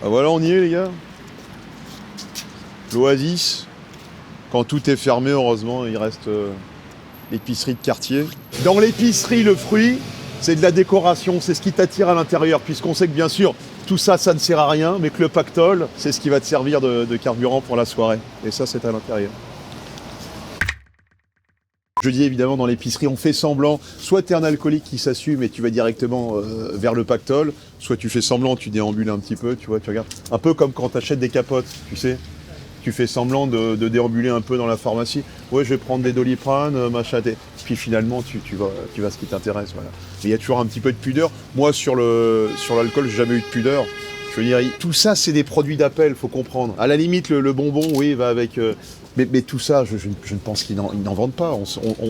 Ah voilà, on y est les gars. L'Oasis. Quand tout est fermé, heureusement, il reste l'épicerie de quartier. Dans l'épicerie, le fruit, c'est de la décoration, c'est ce qui t'attire à l'intérieur, puisqu'on sait que bien sûr, tout ça, ça ne sert à rien, mais que le pactole, c'est ce qui va te servir de carburant pour la soirée. Et ça, c'est à l'intérieur. Je dis évidemment dans l'épicerie, on fait semblant, soit tu es un alcoolique qui s'assume et tu vas directement vers le pactole, soit tu fais semblant, tu déambules un petit peu, tu vois, tu regardes. Un peu comme quand tu achètes des capotes, tu sais. Tu fais semblant de déambuler un peu dans la pharmacie. Ouais, je vais prendre des Doliprane, machin. Puis finalement, tu vas à ce qui t'intéresse, voilà. Mais il y a toujours un petit peu de pudeur. Moi, sur l'alcool, j'ai jamais eu de pudeur. Je veux dire, tout ça, c'est des produits d'appel, faut comprendre. À la limite, le bonbon, oui, va avec... Mais tout ça, je ne pense qu'ils n'en vendent pas.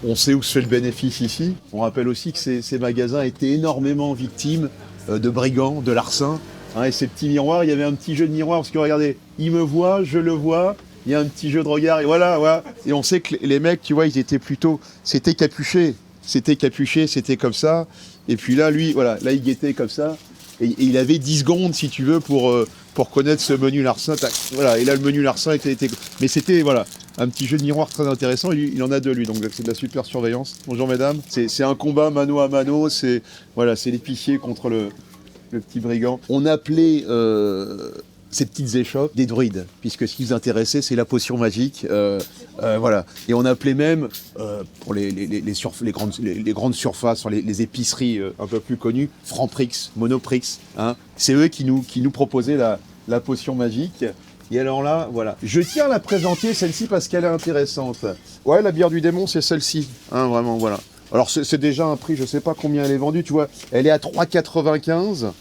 On sait où se fait le bénéfice ici. On rappelle aussi que ces magasins étaient énormément victimes de brigands, de larcins. Hein, et ces petits miroirs, il y avait un petit jeu de miroir, parce que regardez, il me voit, je le vois, il y a un petit jeu de regard, et voilà. Et on sait que les mecs, tu vois, ils étaient plutôt... C'était capuché, c'était comme ça. Et puis là, lui, voilà, là, il guettait comme ça. Et il avait 10 secondes, si tu veux, pour connaître ce menu larcin. Voilà, et là, le menu larcin était... Mais c'était, voilà, un petit jeu de miroir très intéressant. Et il en a deux, lui, donc c'est de la super surveillance. Bonjour, mesdames. C'est un combat mano à mano. C'est l'épicier contre le petit brigand. On appelait ces petites échoppes des druides, puisque ce qui vous intéressait, c'est la potion magique. Voilà. Et on appelait même, pour les grandes surfaces, les épiceries un peu plus connues, Franprix, Monoprix. Hein. C'est eux qui nous proposaient la potion magique. Et alors là, voilà. Je tiens à la présenter, celle-ci, parce qu'elle est intéressante. Ouais, la bière du démon, c'est celle-ci. Hein, vraiment, voilà. Alors c'est déjà un prix, je sais pas combien elle est vendue, tu vois, elle est à 3,95,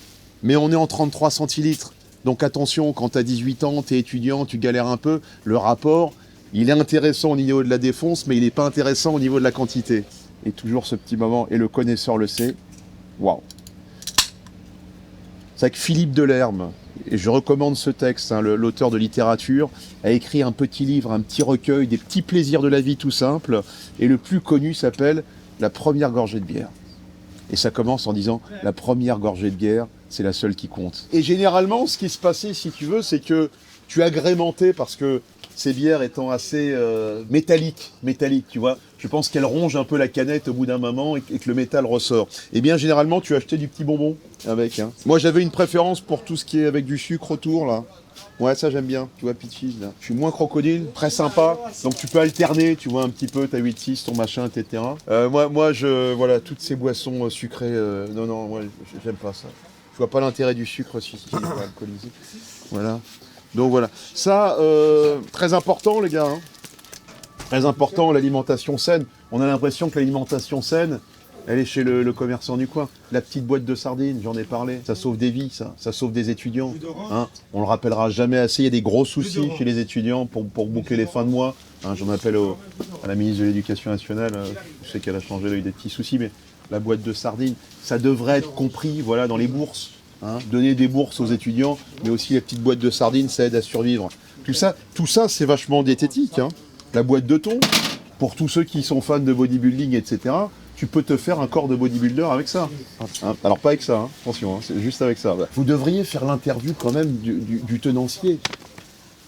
mais on est en 33 centilitres. Donc attention, quand tu as 18 ans, tu es étudiant, tu galères un peu, le rapport, il est intéressant au niveau de la défonce, mais il n'est pas intéressant au niveau de la quantité. Et toujours ce petit moment, et le connaisseur le sait, waouh. C'est avec Philippe Delerme, et je recommande ce texte, hein, l'auteur de littérature, a écrit un petit livre, un petit recueil, des petits plaisirs de la vie tout simple, et le plus connu s'appelle La première gorgée de bière. Et ça commence en disant « La première gorgée de bière, c'est la seule qui compte ». Et généralement, ce qui se passait, si tu veux, c'est que tu agrémentais, parce que ces bières étant assez métalliques, tu vois, je pense qu'elles rongent un peu la canette au bout d'un moment et que le métal ressort. Et bien, généralement, tu achetais du petit bonbon avec. Hein. Moi, j'avais une préférence pour tout ce qui est avec du sucre autour, là. Ouais, ça j'aime bien, tu vois, Peaches, là. Je suis moins crocodile, très sympa, donc tu peux alterner, tu vois, un petit peu ta 8-6, ton machin, etc. Moi, voilà, toutes ces boissons sucrées, non, moi, j'aime pas ça. Je vois pas l'intérêt du sucre si il est alcoolisé. Voilà. Donc voilà. Ça, très important, les gars, hein. Très important, l'alimentation saine. On a l'impression que l'alimentation saine, elle est chez le commerçant du coin. La petite boîte de sardines, j'en ai parlé. Ça sauve des vies, ça sauve des étudiants. Hein, on le rappellera jamais assez. Il y a des gros soucis chez les étudiants pour boucler les fins de mois. Hein, j'en appelle à la ministre de l'Éducation nationale. Je sais qu'elle a changé, il y a des petits soucis, mais la boîte de sardines, ça devrait être compris, voilà, dans les bourses. Hein, donner des bourses aux étudiants, mais aussi les petites boîtes de sardines, ça aide à survivre. Tout ça, c'est vachement diététique. Hein. La boîte de thon, pour tous ceux qui sont fans de bodybuilding, etc., tu peux te faire un corps de bodybuilder avec ça. Hein, alors pas avec ça, hein, attention, hein, c'est juste avec ça. Vous devriez faire l'interview quand même du tenancier.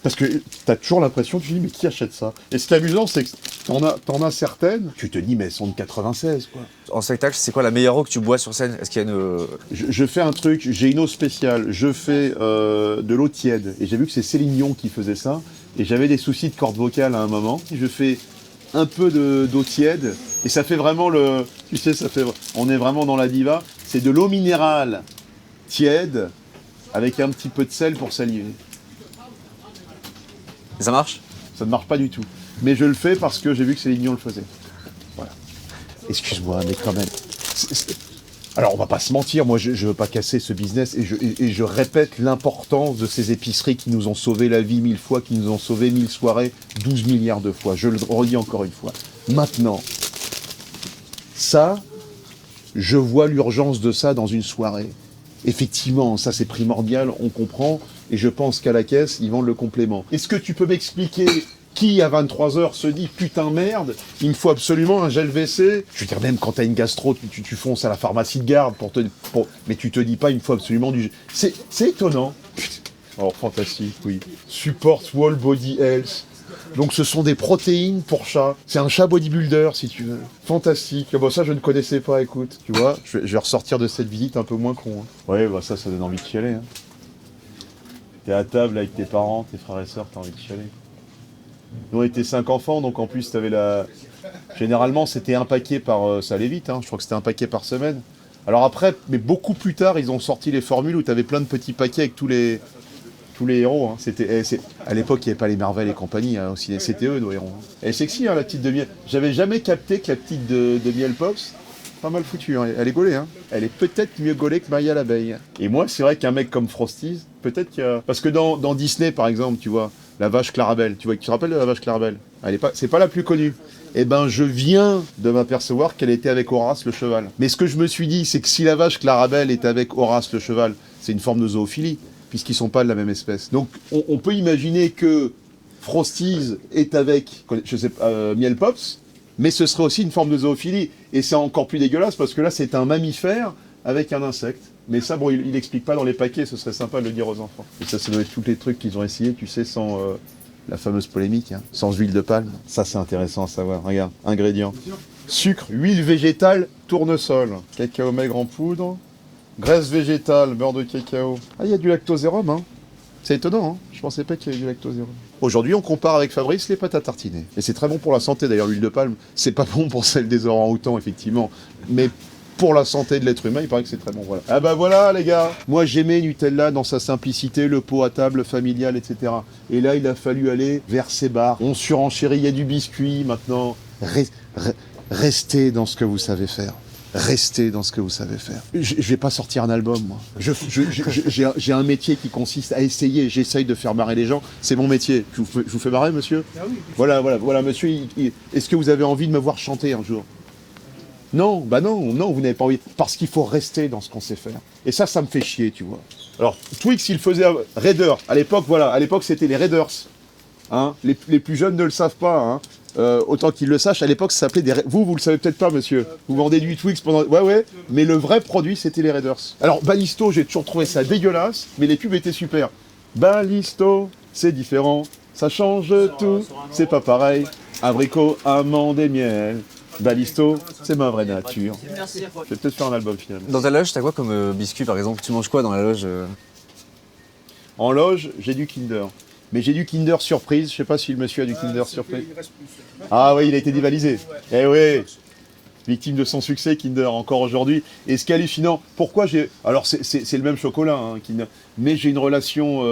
Parce que t'as toujours l'impression, tu te dis, mais qui achète ça? Et ce qui est amusant, c'est que t'en as certaines, tu te dis, mais elles sont de 96, quoi. En spectacle, c'est quoi la meilleure eau que tu bois sur scène? Est-ce qu'il y a une... Je fais un truc, j'ai une eau spéciale, je fais de l'eau tiède. Et j'ai vu que c'est Céline Dion qui faisait ça. Et j'avais des soucis de corde vocale à un moment. Je fais un peu d'eau tiède. Et ça fait vraiment tu sais, on est vraiment dans la diva. C'est de l'eau minérale tiède avec un petit peu de sel pour saliver. Et ça marche? Ça ne marche pas du tout. Mais je le fais parce que j'ai vu que Céline Dion le faisait. Voilà. Excuse-moi, mais quand même. Alors, on va pas se mentir, moi, je veux pas casser ce business et je répète l'importance de ces épiceries qui nous ont sauvé la vie 1000 fois, qui nous ont sauvé 1000 soirées 12 milliards de fois. Je le redis encore une fois. Maintenant, ça, je vois l'urgence de ça dans une soirée. Effectivement, ça c'est primordial, on comprend, et je pense qu'à la caisse, ils vendent le complément. Est-ce que tu peux m'expliquer qui, à 23h, se dit « Putain merde, il me faut absolument un gel WC ». Je veux dire, même quand t'as une gastro, tu fonces à la pharmacie de garde, mais tu te dis pas « Il me faut absolument du gel ». C'est étonnant. Alors, fantastique, oui. Support Wall Body Health. Donc, ce sont des protéines pour chat. C'est un chat bodybuilder, si tu veux. Fantastique. Ah, bah, ça, je ne connaissais pas, écoute. Tu vois, je vais ressortir de cette visite un peu moins con. Hein. Ouais, bah, ça donne envie de chialer. Hein. T'es à table avec tes parents, tes frères et sœurs, t'as envie de chialer. Nous, on était 5 enfants, donc en plus, t'avais la... Généralement, c'était un paquet par... ça allait vite, hein. Je crois que c'était un paquet par semaine. Alors après, mais beaucoup plus tard, ils ont sorti les formules où t'avais plein de petits paquets avec tous les héros. Hein. À l'époque, il n'y avait pas les Marvel et compagnie, hein, aussi, c'était eux, nos héros. Hein. Elle est sexy, hein, la petite de miel. J'avais jamais capté que la petite de miel Pops, pas mal foutue, hein. Elle est gaulée. Hein. Elle est peut-être mieux gaulée que Maya l'abeille. Et moi, c'est vrai qu'un mec comme Frosties, peut-être qu'il y a... Parce que dans Disney, par exemple, tu vois, la vache Clarabelle, tu te rappelles de la vache Clarabelle? C'est pas la plus connue. Eh ben, je viens de m'apercevoir qu'elle était avec Horace le cheval. Mais ce que je me suis dit, c'est que si la vache Clarabelle est avec Horace le cheval, c'est une forme de zoophilie, puisqu'ils sont pas de la même espèce. Donc, on peut imaginer que Frosties est avec, je sais pas, Miel Pops, mais ce serait aussi une forme de zoophilie. Et c'est encore plus dégueulasse, parce que là, c'est un mammifère avec un insecte. Mais ça, bon, il explique pas dans les paquets, ce serait sympa de le dire aux enfants. Et ça doit être tous les trucs qu'ils ont essayé, tu sais, sans... la fameuse polémique, hein. Sans huile de palme. Ça, c'est intéressant à savoir. Regarde, ingrédients. Sucre, huile végétale, tournesol, cacao maigre en poudre, graisse végétale, beurre de cacao. Ah, il y a du lactosérum, hein. C'est étonnant, hein. Je pensais pas qu'il y avait du lactosérum. Aujourd'hui, on compare avec Fabrice les pâtes à tartiner. Et c'est très bon pour la santé, d'ailleurs, l'huile de palme. C'est pas bon pour celle des orang-outans, effectivement. Mais pour la santé de l'être humain, il paraît que c'est très bon, voilà. Ah bah voilà, les gars. Moi, j'aimais Nutella dans sa simplicité, le pot à table familial, etc. Et là, il a fallu aller vers ces bars. On surenchérit, il y a du biscuit, maintenant. Restez dans ce que vous savez faire. Restez dans ce que vous savez faire. Je vais pas sortir un album, moi. J'ai un métier qui consiste à essayer. J'essaye de faire marrer les gens. C'est mon métier. Je vous fais marrer, monsieur? Ah oui. Voilà, monsieur. Est-ce que vous avez envie de me voir chanter un jour? Non, bah non, vous n'avez pas envie. Parce qu'il faut rester dans ce qu'on sait faire. Et ça me fait chier, tu vois. Alors, Twix, il faisait Raider. À l'époque, voilà, c'était les Raiders. Hein, les plus jeunes ne le savent pas, hein. Autant qu'ils le sachent, à l'époque, ça s'appelait des... Vous le savez peut-être pas, monsieur. Vous vendez du Twix pendant... Ouais, mais le vrai produit, c'était les Raiders. Alors, Balisto, j'ai toujours trouvé ça dégueulasse, mais les pubs étaient super. Balisto, c'est différent, ça change tout, c'est pas pareil. Abricot, amande et miel. Balisto, c'est ma vraie nature. Je vais peut-être faire un album finalement. Dans ta loge, t'as quoi comme biscuit par exemple? Tu manges quoi dans la loge En loge, j'ai du Kinder. Mais j'ai du Kinder Surprise. Je sais pas si le monsieur a du Kinder Surprise. Ah oui, il a été dévalisé. Eh oui. Victime de son succès, Kinder, encore aujourd'hui. Et ce qui est hallucinant, pourquoi j'ai... Alors c'est le même chocolat, hein, Kinder. Mais j'ai une relation...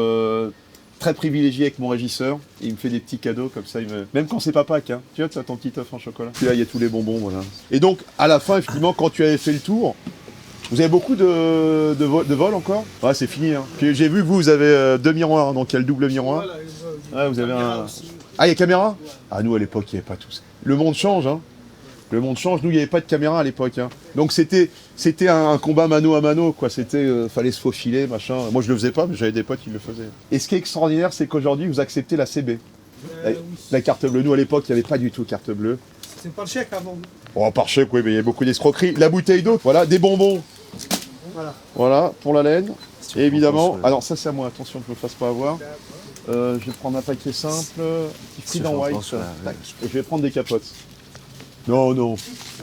très privilégié avec mon régisseur, il me fait des petits cadeaux comme ça, même quand c'est pas Pâques, hein. Tu vois, tu as ton petit œuf en chocolat. Puis là, il y a tous les bonbons, voilà. Et donc, à la fin, effectivement, quand tu avais fait le tour, vous avez beaucoup de vols encore? Ouais, c'est fini, hein. Puis j'ai vu que vous avez 2 miroirs, donc il y a le double miroir. Ouais, vous avez un... Ah, il y a caméra? Ah, nous, à l'époque, il n'y avait pas tout ça. Le monde change, hein. Le monde change, nous il n'y avait pas de caméra à l'époque, hein. Donc c'était un combat mano à mano, quoi. Fallait se faufiler, machin. Moi je le faisais pas, mais j'avais des potes qui le faisaient. Et ce qui est extraordinaire, c'est qu'aujourd'hui vous acceptez la CB. La carte bleue. Nous à l'époque il n'y avait pas du tout carte bleue. C'est par chèque avant. Oh, par chèque, oui, mais il y a beaucoup d'escroqueries. La bouteille d'eau, voilà, des bonbons. Voilà, pour la laine. Et évidemment, alors ça c'est à moi, attention que je me fasse pas avoir. Je vais prendre un paquet simple, petit dans white. Et je vais prendre des capotes. Non,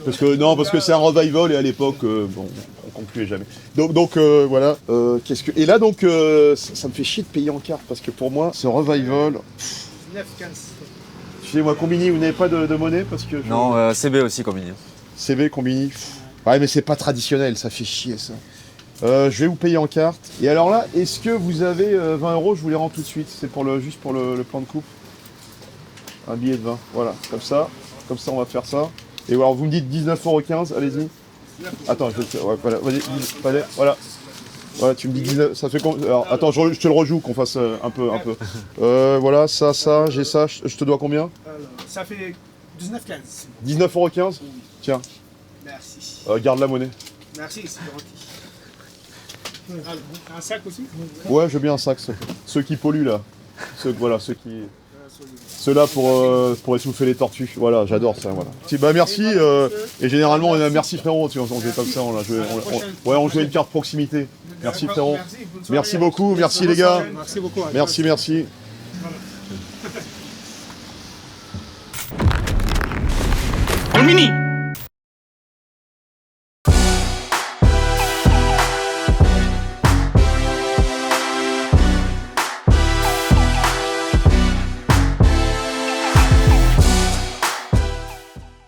parce que c'est un revival et à l'époque, bon, on concluait jamais. Donc voilà. Et là donc, ça me fait chier de payer en carte parce que pour moi, ce revival. 9,15. Excusez-moi, Combini, vous n'avez pas de monnaie parce que. Non, CB aussi Combini. CB, Combini. Ouais, mais c'est pas traditionnel, ça fait chier ça. Je vais vous payer en carte. Et alors là, est-ce que vous avez 20 €? Je vous les rends tout de suite. C'est juste pour le plan de coupe. Un billet de 20. Voilà, comme ça. Comme ça, on va faire ça. Et alors, vous me dites 19,15 €, allez-y. Attends, je vais le faire. Ouais, voilà, vas-y, voilà. Voilà, tu me dis 19, ça fait combien? Alors, attends, je te le rejoue, qu'on fasse un peu. Voilà, ça, j'ai ça. Je te dois combien? Ça fait 19,15. 19,15 €? Tiens. Merci. Garde la monnaie. Merci, c'est gentil. Un sac aussi? Ouais, je veux bien un sac. Ceux qui polluent, là. Ceux-là pour étouffer les tortues. Voilà, j'adore ça. Voilà. Bah merci. Et généralement, merci frérot. On fait comme ça. On jouait une carte proximité. Merci frérot. Merci, bonne soirée. Merci beaucoup, merci les gars. Merci beaucoup. Merci, merci. Mini